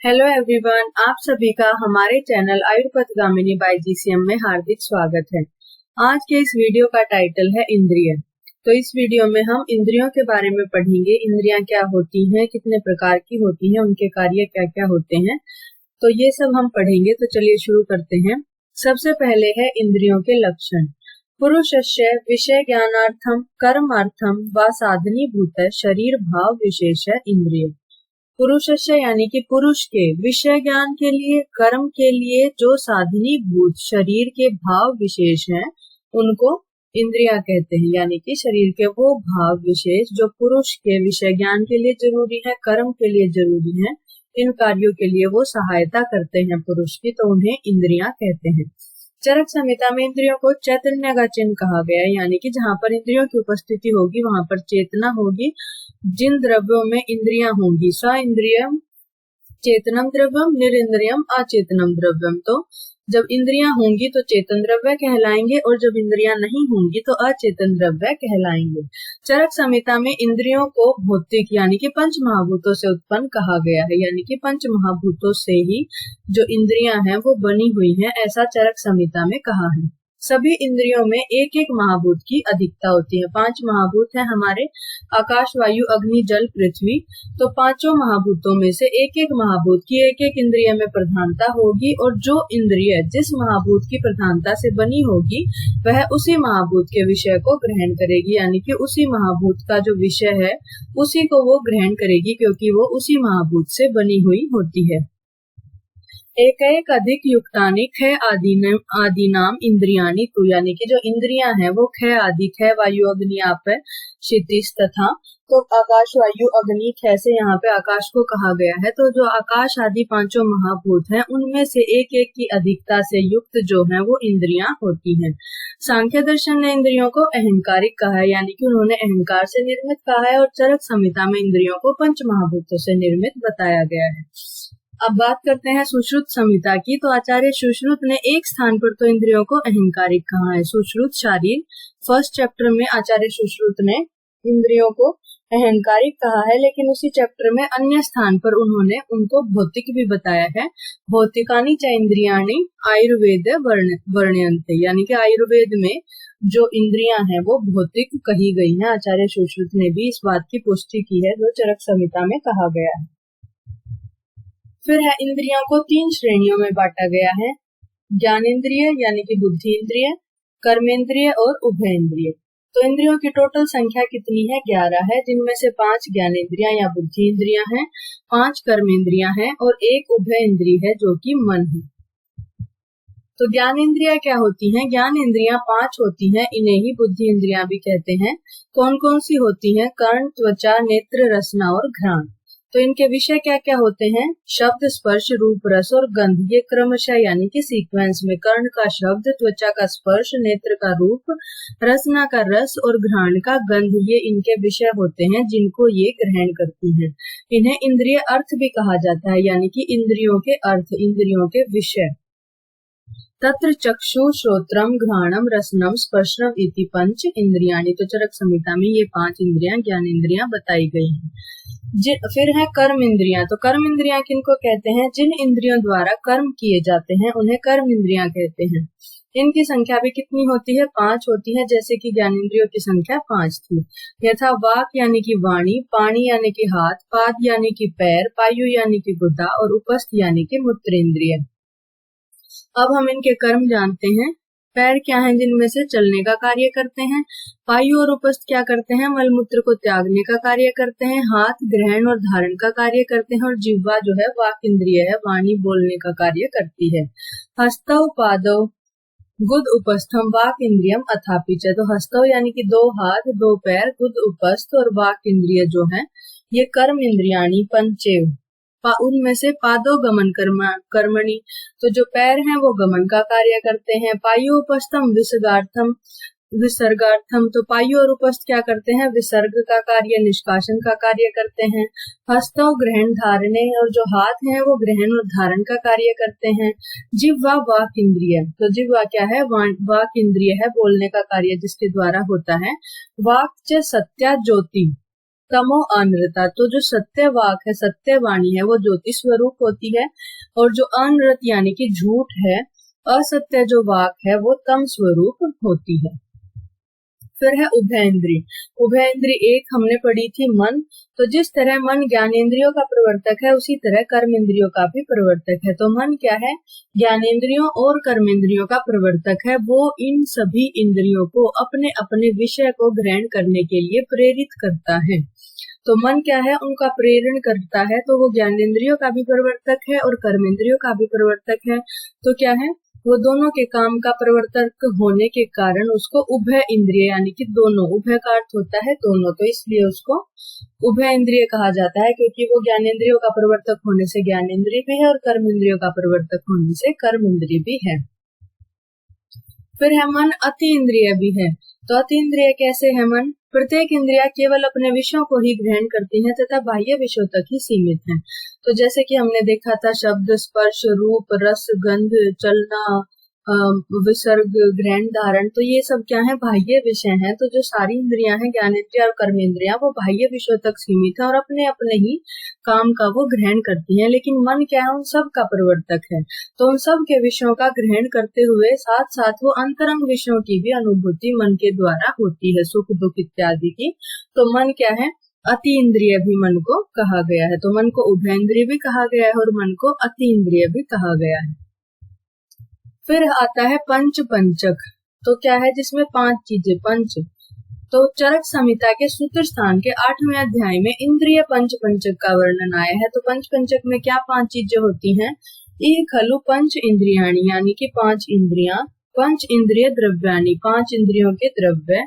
Hello everyone, आप सभी का हमारे चैनल आयुर्पथगामिनी बाय जीसीएम में हार्दिक स्वागत है। आज के इस वीडियो का टाइटल है इंद्रिय। तो इस वीडियो में हम इंद्रियों के बारे में पढ़ेंगे। इंद्रियां क्या होती हैं, कितने प्रकार की होती हैं, उनके कार्य क्या क्या होते हैं, तो ये सब हम पढ़ेंगे। तो चलिए शुरू करते हैं। सबसे पहले है इंद्रियों के लक्षण। पुरुषस्य विषय ज्ञानार्थम कर्मार्थम व साधनीभूत शरीर भाव विशेष इंद्रिय। पुरुषस्य यानी कि पुरुष के, विषय ज्ञान के लिए, कर्म के लिए जो साधनी भूत शरीर के भाव विशेष हैं उनको इंद्रियां कहते हैं। यानी कि शरीर के वो भाव विशेष जो पुरुष के विषय ज्ञान के लिए जरूरी है, कर्म के लिए जरूरी है, इन कार्यों के लिए वो सहायता करते हैं पुरुष की, तो उन्हें इंद्रियां कहते हैं। चरक संहिता में इंद्रियों को चैतन्य का चिन्ह कहा गया है। यानी कि जहाँ पर इंद्रियों की उपस्थिति होगी वहां पर चेतना होगी। जिन द्रव्यों में इंद्रियां होंगी, स इंद्रियम चेतनम द्रव्यम निरिंद्रियम अचेतनम द्रव्यम, तो जब इंद्रियां होंगी तो चेतन द्रव्य कहलाएंगे और जब इंद्रियां नहीं होंगी तो अचेतन द्रव्य कहलाएंगे। चरक संहिता में इंद्रियों को भौतिक यानी कि पंच महाभूतों से उत्पन्न कहा गया है। यानी कि पंच महाभूतों से ही जो इंद्रियां हैं वो बनी हुई हैं, ऐसा चरक संहिता में कहा है। सभी इंद्रियों में एक एक महाभूत की अधिकता होती है। 5 महाभूत हैं हमारे, आकाश वायु अग्नि जल पृथ्वी। तो पांचों महाभूतों में से एक एक महाभूत की एक एक इंद्रिय में प्रधानता होगी, और जो इंद्रिय जिस महाभूत की प्रधानता से बनी होगी वह उसी महाभूत के विषय को ग्रहण करेगी। यानी कि उसी महाभूत का जो विषय है उसी को वो ग्रहण करेगी, क्योंकि वो उसी महाभूत से बनी हुई होती है। एक अधिक युक्तानि क्षय आदि नाम इंद्रियाणि तु, यानी कि जो इंद्रियां हैं वो क्षय आदि, क्षय वायु अग्नि आप है, क्षितिज तथा, तो आकाश वायु अग्नि क्षय से यहाँ पे आकाश को कहा गया है। तो जो आकाश आदि पांचों महाभूत हैं उनमें से एक एक की अधिकता से युक्त जो है वो इंद्रियां होती हैं। सांख्य दर्शन ने इंद्रियों को अहंकारिक कहा है। यानी कि उन्होंने अहंकार से निर्मित कहा है, और चरक संहिता में इंद्रियों को पंच महाभूतों से निर्मित बताया गया है। अब बात करते हैं सुश्रुत संहिता की। तो आचार्य सुश्रुत ने एक स्थान पर तो इंद्रियों को अहंकारिक कहा है। सुश्रुत शारीर फर्स्ट चैप्टर में आचार्य सुश्रुत ने इंद्रियों को अहंकारिक कहा है, लेकिन उसी चैप्टर में अन्य स्थान पर उन्होंने उनको भौतिक भी बताया है। भौतिकानि च इंद्रियाणि आयुर्वेद वर्ण्यन्ते, यानी कि आयुर्वेद में जो इंद्रियां हैं वो भौतिक कही गई हैं। आचार्य सुश्रुत ने भी इस बात की पुष्टि की है जो चरक संहिता में कहा गया है। फिर है इंद्रियों को 3 श्रेणियों में बांटा गया है। ज्ञानेंद्रिय यानी कि बुद्धि इंद्रिय, कर्मेंद्रिय और उभयेंद्रिय। तो इंद्रियों की टोटल संख्या कितनी है? 11 है, जिनमें से 5 ज्ञानेंद्रियां या बुद्धि इंद्रियां हैं, 5 कर्मेंद्रियां हैं और 1 उभय इंद्रिय है जो कि मन है। तो ज्ञानेंद्रियां क्या होती हैं? ज्ञानेंद्रियां 5 होती हैं, इन्हें ही बुद्धि इंद्रियां भी कहते हैं। कौन कौन सी होती हैं? कर्ण, त्वचा, नेत्र, रसना और घ्राण। तो इनके विषय क्या क्या होते हैं? शब्द, स्पर्श, रूप, रस और गंध। ये क्रमशः यानी कि सीक्वेंस में कर्ण का शब्द, त्वचा का स्पर्श, नेत्र का रूप, रसना का रस और घ्राण का गंध, ये इनके विषय होते हैं जिनको ये ग्रहण करती हैं। इन्हें इंद्रिय अर्थ भी कहा जाता है। यानी कि इंद्रियों के अर्थ, इंद्रियों के विषय। तत्र चक्षु श्रोत्रम घ्राणम रसनम स्पर्शनम इति पंच इंद्रियाणि। तो चरक संहिता में ये 5 इंद्रियां ज्ञानेंद्रियां बताई गई हैं। फिर है कर्म इंद्रियां। तो कर्म इंद्रियां किनको कहते हैं? जिन इंद्रियों द्वारा कर्म किए जाते हैं उन्हें कर्म इंद्रियां कहते हैं। इनकी संख्या भी कितनी होती है? 5 होती है, जैसे कि ज्ञानेंद्रियों की संख्या 5 थी। यथा वाक यानी कि वाणी, पाणी यानी कि हाथ, पाद यानी कि पैर, पायु यानी कि गुदा और उपस्थ यानी कि मूत्र इंद्रिय। अब हम इनके कर्म जानते हैं। पैर क्या हैं? जिनमें से चलने का कार्य करते हैं। पायु और उपस्थ क्या करते हैं? मलमूत्र को त्यागने का कार्य करते हैं। हाथ ग्रहण और धारण का कार्य करते हैं, और जिह्वा जो है वाक इंद्रिय है, वाणी बोलने का कार्य करती है। हस्तौ पादौ गुद उपस्थम वाक इंद्रियम अथापि च। तो हस्तौ यानी कि 2 हाथ 2 पैर, गुद उपस्थ और वाक इंद्रिय जो है ये कर्म इंद्रियाणि पंचेव। उनमें से पादो गमन कर्मणि, तो जो पैर हैं वो गमन का कार्य करते हैं। पायु उपस्थम विसर्गार्थम, तो पायु और उपस्थ क्या करते हैं? विसर्ग का कार्य, निष्कासन का कार्य करते हैं। हस्तौ ग्रहण धारणे, और जो हाथ हैं वो ग्रहण और धारण का कार्य करते हैं। जिह्वा वाक इंद्रिय, तो जिह्वा क्या है? वाक इंद्रिय है, बोलने का कार्य जिसके द्वारा होता है। वाक च सत्या ज्योति, तमो अनृता, तो जो सत्य वाक है, सत्य वाणी है, वो ज्योति स्वरूप होती है, और जो अनृत यानी कि झूठ है, असत्य जो वाक है, वो तम स्वरूप होती है। फिर है उभयेंद्री। उभयेंद्री एक हमने पढ़ी थी मन। तो जिस तरह मन ज्ञानेंद्रियों का प्रवर्तक है, उसी तरह कर्मेंद्रियों का भी प्रवर्तक है। तो मन क्या है? ज्ञानेंद्रियों और कर्मेंद्रियों का प्रवर्तक है। वो इन सभी इंद्रियों को अपने अपने विषय को ग्रहण करने के लिए प्रेरित करता है। तो मन क्या है? उनका प्रेरण करता है। तो वो ज्ञानेंद्रियों का भी प्रवर्तक है और कर्मेंद्रियों का भी प्रवर्तक है। तो क्या है? वो दोनों के काम का प्रवर्तक होने के कारण उसको उभय इंद्रिय यानी कि दोनों, उभय का अर्थ होता है दोनों, तो इसलिए उसको उभय इंद्रिय कहा जाता है, क्योंकि वो ज्ञानेंद्रियों का प्रवर्तक होने से ज्ञानेंद्रिय भी है और कर्मेंद्रियों का प्रवर्तक होने से कर्मेंद्रिय भी है। फिर है मन अति इंद्रिय भी है। तो अति इंद्रिय कैसे है मन? प्रत्येक इंद्रिया केवल अपने विषयों को ही ग्रहण करती हैं तथा बाह्य विषयों तक ही सीमित हैं। तो जैसे कि हमने देखा था, शब्द, स्पर्श, रूप, रस, गंध, चलना, विसर्ग, ग्रहण, धारण, तो ये सब क्या है? बाह्य विषय हैं। तो जो सारी इंद्रियां हैं, ज्ञानेंद्रिया और कर्मेंद्रिया, वो बाह्य विषयों तक सीमित है और अपने अपने ही काम का वो ग्रहण करती हैं। लेकिन मन क्या है? उन सब का प्रवर्तक है। तो उन सब के विषयों का ग्रहण करते हुए साथ साथ वो अंतरंग विषयों की भी अनुभूति मन के द्वारा होती है, सुख दुख इत्यादि की। तो मन क्या है? अति इंद्रिय भी मन को कहा गया है। तो मन को उभयेंद्रिय भी कहा गया है और मन को अति इंद्रिय भी कहा गया है। फिर आता है पंच पंचक। तो क्या है? जिसमें 5 चीजें, पंच। तो चरक संहिता के सूत्र स्थान के 8वें अध्याय में इंद्रिय पंच पंचक का वर्णन आया है। तो पंच पंचक में क्या 5 चीजें होती हैं? ई खलु पंच इंद्रियाणी, यानी कि 5 इंद्रियां, पंच इंद्रिय द्रव्याणी, 5 इंद्रियों के द्रव्य,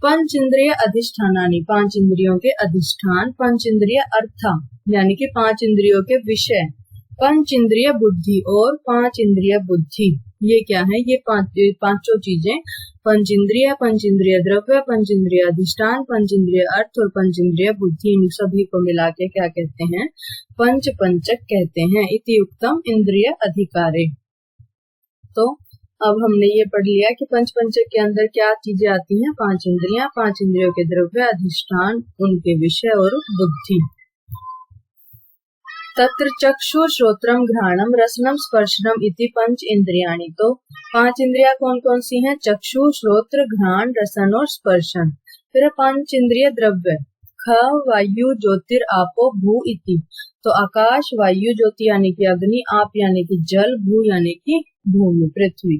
पंच इंद्रिय अधिष्ठानानि, 5 इंद्रियों के अधिष्ठान, पंच इंद्रिय अर्था यानी कि 5 इंद्रियों के विषय, पंच इंद्रिय बुद्धि और 5 इंद्रिय बुद्धि। ये क्या है? ये पांचों चीजें, पंच इंद्रिय द्रव्य, पंच इंद्रिय अधिष्ठान, पंच इंद्रिय अर्थ और पंच इंद्रिय बुद्धि, इन सभी को मिला के क्या कहते हैं? पंच पंचक कहते हैं। इति युक्तम इंद्रिय अधिकारे। तो अब हमने ये पढ़ लिया कि पंच पंचक के अंदर क्या चीजें आती हैं? 5 इंद्रियां, 5 इंद्रियों के द्रव्य, अधिष्ठान, उनके विषय और बुद्धि। तत्र चक्षुर श्रोत्रम घ्राणम रसनम स्पर्शनम इति पंच इंद्रियाणि। तो 5 इंद्रियां कौन कौन सी हैं? चक्षु, श्रोत्र, घ्राण, रसन और स्पर्शन। फिर 5 इंद्रिय द्रव्य, ख, वायु, ज्योतिर, आपो, भू इति। तो आकाश, वायु, ज्योति यानी कि अग्नि, आप यानी कि जल, भू यानी कि भूमि, पृथ्वी।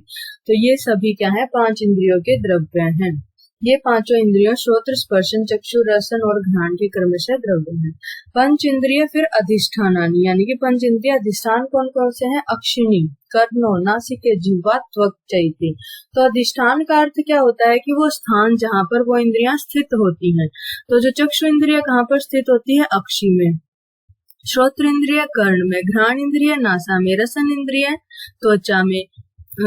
तो ये सभी क्या है? 5 इंद्रियों के द्रव्य हैं। ये पांचों इंद्रियों श्रोत्र, स्पर्शन, चक्षु, रसन और घ्राण के क्रमशः द्रव्य हैं। पंच इंद्रिय फिर अधिष्ठानानि, यानी कि पंच इंद्रिय अधिष्ठान कौन कौन से हैं? अक्षिणी, कर्णो, नासिके, जिह्वा, त्वक, चैती। तो अधिष्ठान का अर्थ क्या होता है? कि वो स्थान जहाँ पर वो इंद्रियां स्थित होती हैं। तो जो चक्षु इंद्रिय कहाँ पर स्थित होती है? अक्षि में। श्रोत्र इंद्रिय कर्ण में, घ्राण इंद्रिय नासा में, रसन इंद्रिय त्वचा में,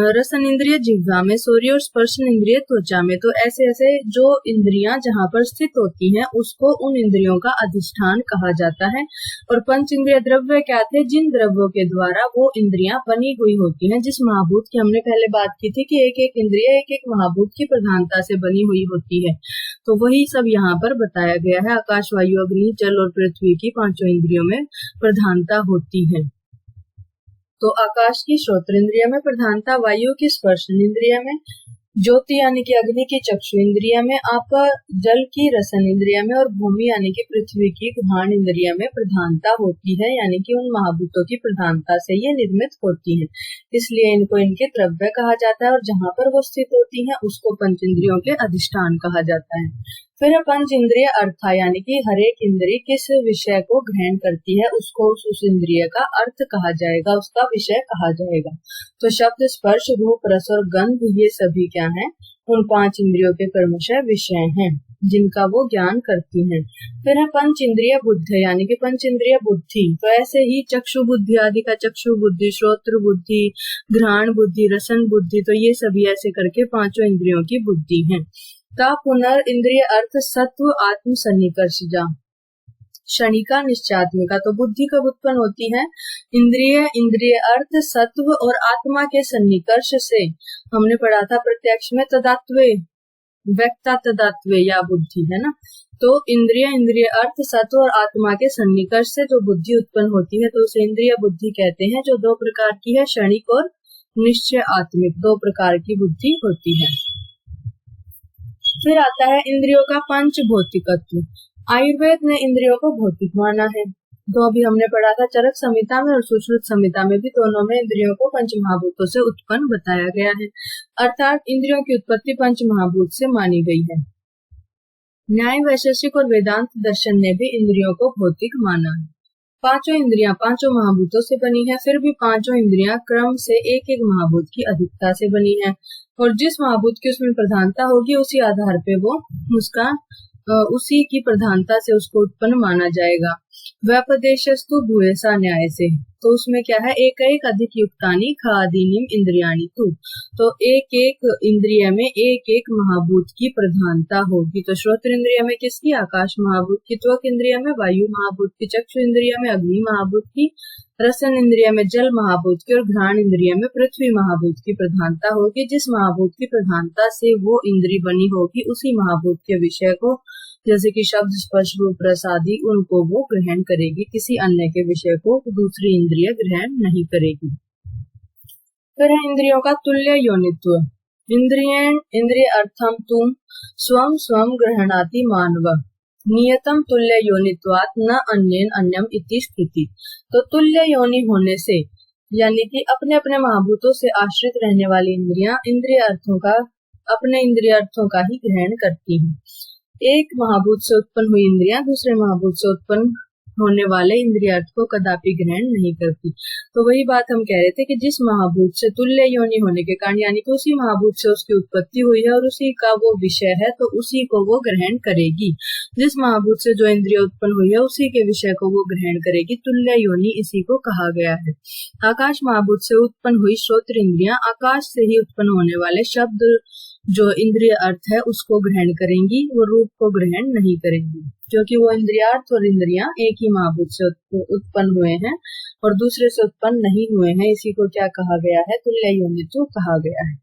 रसन इंद्रिय जिह्वा में, सूर्य और स्पर्शन इंद्रिय त्वचा में। तो ऐसे ऐसे जो इंद्रियां जहाँ पर स्थित होती हैं, उसको उन इंद्रियों का अधिष्ठान कहा जाता है। और पंच इंद्रिय द्रव्य क्या थे? जिन द्रव्यों के द्वारा वो इंद्रियां बनी हुई होती हैं। जिस महाभूत की हमने पहले बात की थी कि एक एक इंद्रिय एक एक महाभूत की प्रधानता से बनी हुई होती है, तो वही सब यहाँ पर बताया गया है। आकाश, वायु, अग्नि, जल और पृथ्वी की 5 इंद्रियों में प्रधानता होती है। तो आकाश की श्रोत्र इंद्रिय में प्रधानता, वायु की स्पर्शन इंद्रिय में, ज्योति यानी कि अग्नि की चक्षु इंद्रिय में, आप जल की रसन इंद्रिय में और भूमि यानी कि पृथ्वी की घ्राण इंद्रिय में प्रधानता होती है। यानी कि उन महाभूतों की प्रधानता से ये निर्मित होती है, इसलिए इनको इनके द्रव्य कहा जाता है। और जहाँ पर वो स्थित होती है उसको पंच इंद्रियों के अधिष्ठान कहा जाता है। फिर पंच इंद्रिय अर्था, यानी कि हर एक इंद्रिय किस विषय को ग्रहण करती है उसको उस इंद्रिय का अर्थ कहा जाएगा, उसका विषय कहा जाएगा। तो शब्द, स्पर्श, रूप, रस और गंध ये सभी क्या है? उन 5 इंद्रियों के क्रमशः विषय हैं जिनका वो ज्ञान करती हैं। फिर है पंच इंद्रिय बुद्धि, यानी कि पंच इंद्रिय बुद्धि। तो ऐसे ही चक्षु बुद्धि आदि का चक्षु बुद्धि, श्रोत्र बुद्धि, घ्राण बुद्धि, रसन बुद्धि, तो ये सभी ऐसे करके 5 इंद्रियों की बुद्धि है। ता पुनर् इंद्रिय अर्थ सत्व आत्म सन्निकर्षजा, क्षणिका निश्चात्मिका। तो बुद्धि कब उत्पन्न होती है? इंद्रिय अर्थ सत्व और आत्मा के सन्निकर्ष से। हमने पढ़ा था प्रत्यक्ष में तदात्वे व्यक्ता तदात्वे या बुद्धि है ना। तो इंद्रिय अर्थ सत्व और आत्मा के सन्निकर्ष से जो बुद्धि उत्पन्न होती है तो उसे इंद्रिय बुद्धि कहते हैं, जो दो प्रकार की है, क्षणिक और निश्चय आत्मिक, दो प्रकार की बुद्धि होती है। फिर आता है इंद्रियों का पंच भौतिकत्व। आयुर्वेद ने इंद्रियों को भौतिक माना है। तो अभी हमने पढ़ा था चरक संहिता में और सुश्रुत संहिता में भी, दोनों में इंद्रियों को पंच महाभूतों से उत्पन्न बताया गया है, अर्थात इंद्रियों की उत्पत्ति पंच महाभूत से मानी गई है। न्याय, वैशेषिक और वेदांत दर्शन ने भी इंद्रियों को भौतिक माना है। पांचों इंद्रियां पांचों महाभूतों से बनी है, फिर भी पांचों इंद्रियां क्रम से एक एक महाभूत की अधिकता से बनी है, और जिस महाभूत की उसमें प्रधानता होगी उसी आधार पे वो उसी की प्रधानता से उसको उत्पन्न माना जाएगा। व्यपदेशस्तु भूयसा न्याय से, तो उसमें क्या है, एक एक अधिक युक्तानि खादीनिम इंद्रियाणि तु, तो एक एक इंद्रिय में एक एक महाभूत की प्रधानता होगी। तो श्रोत्र इंद्रिय में किसकी, आकाश महाभूत की, त्वक इंद्रिय में वायु महाभूत की, चक्षु इंद्रिय में अग्नि महाभूत की, रसन इंद्रिय में जल महाभूत की, और घ्राण इंद्रिय में पृथ्वी महाभूत की प्रधानता होगी। जिस महाभूत की प्रधानता से वो इंद्री बनी होगी उसी महाभूत के विषय को, जैसे कि शब्द, स्पर्श, रूप, रस आदि, उनको वो ग्रहण करेगी, किसी अन्य के विषय को दूसरी इंद्रिय ग्रहण नहीं करेगी। फिर है इंद्रियों का तुल्य योनित्व। इंद्रिय अर्थम तुम स्वम स्वम ग्रहणाति मानव नियतम तुल्य योनित्वात् न अन्येन अन्यम इति स्थिति। तो तुल्य योनि होने से, यानी कि अपने अपने महाभूतों से आश्रित रहने वाली इंद्रियां अपने इंद्रिय अर्थों का ही ग्रहण करती हैं। एक महाभूत से उत्पन्न हुई इंद्रियां दूसरे महाभूत से उत्पन्न होने वाले इंद्रिय अर्थ को कदापि ग्रहण नहीं करती। तो वही बात हम कह रहे थे कि जिस महाभूत से तुल्य योनि होने के कारण, यानी कि उसी महाभूत से उसकी उत्पत्ति हुई है और उसी का वो विषय है, तो उसी को वो ग्रहण करेगी। जिस महाभूत से जो इंद्रिय उत्पन्न हुई है उसी के विषय को वो ग्रहण करेगी। तुल्य योनि इसी को कहा गया है। आकाश महाभूत से उत्पन्न हुई श्रोत्र इंद्रियां आकाश से ही उत्पन्न होने वाले शब्द जो इंद्रिय अर्थ है उसको ग्रहण करेंगी, वो रूप को ग्रहण नहीं करेंगी, क्योंकि वो इंद्रियार्थ और इंद्रियां एक ही महाभूत से उत्पन्न हुए हैं और दूसरे से उत्पन्न नहीं हुए हैं। इसी को क्या कहा गया है, तुल्य योनित्व कहा गया है।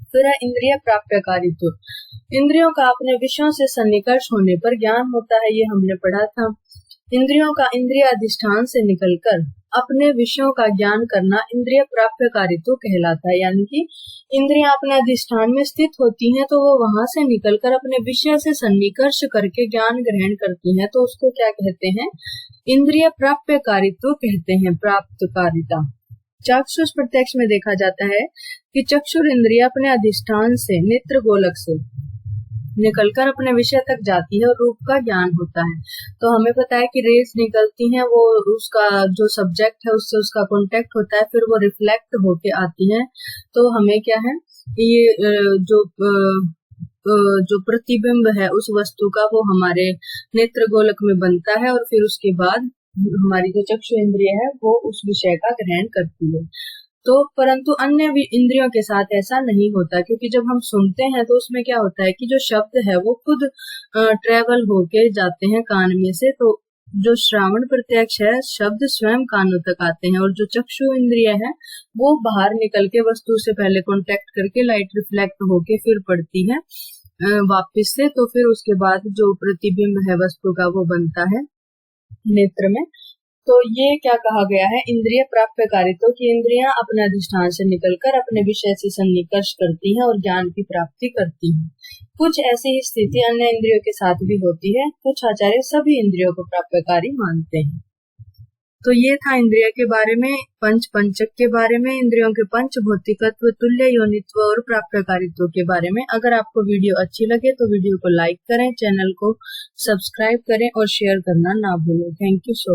फिर है इंद्रिय प्राप्यकारित्व। इंद्रियों का अपने विषयों से सन्निकर्ष होने पर ज्ञान होता है, ये हमने पढ़ा था। इंद्रियों का इंद्रिय अधिष्ठान से निकलकर अपने विषयों का ज्ञान करना इंद्रिय प्राप्यकारित्व कहलाता है। यानी कि इंद्रियां अपने अधिष्ठान में स्थित होती हैं तो वो वहां से निकलकर अपने विषय से सन्निकर्ष करके ज्ञान ग्रहण करती हैं, तो उसको क्या कहते हैं, इंद्रिय प्राप्यकारित्व कहते हैं, प्राप्तकारिता। चक्षुष प्रत्यक्ष में देखा जाता है कि चक्षुर इंद्रिय अपने अधिष्ठान से नेत्र गोलक से निकलकर अपने विषय तक जाती है और रूप का ज्ञान होता है। तो हमें पता है कि रेस निकलती हैं, वो उसका जो सब्जेक्ट है उससे उसका कांटेक्ट होता है, फिर वो रिफ्लेक्ट होके आती है। तो हमें क्या है, ये जो प्रतिबिंब है उस वस्तु का वो हमारे नेत्र गोलक में बनता है और फिर उसके बाद हमारी जो चक्षु इंद्रिय है वो उस विषय का ग्रहण करती है। तो परंतु अन्य भी इंद्रियों के साथ ऐसा नहीं होता, क्योंकि जब हम सुनते हैं तो उसमें क्या होता है कि जो शब्द है वो खुद ट्रेवल होके जाते हैं कान में से। तो जो श्रावण प्रत्यक्ष है, शब्द स्वयं कानों तक आते हैं, और जो चक्षु इंद्रिय है वो बाहर निकल के वस्तु से पहले कांटेक्ट करके लाइट रिफ्लेक्ट होके फिर पड़ती है वापस से, तो फिर उसके बाद जो प्रतिबिंब है वस्तु का वो बनता है नेत्र में। तो ये क्या कहा गया है, इंद्रिय प्राप्यकारित्व की इंद्रियां अपने अधिष्ठान से निकलकर अपने विषय से सन्निकर्ष करती हैं और ज्ञान की प्राप्ति करती हैं। कुछ ऐसी ही स्थिति अन्य इंद्रियों के साथ भी होती है। कुछ आचार्य सभी इंद्रियों को प्राप्यकारी मानते हैं। तो ये था इंद्रिय के बारे में, पंचक के बारे में, इंद्रियों के पंच भौतिकत्व, तुल्य योनित्व और प्राप्यकारित्व के बारे में। अगर आपको वीडियो अच्छी लगे तो वीडियो को लाइक करें, चैनल को सब्सक्राइब करें और शेयर करना ना भूलें। Thank you so much.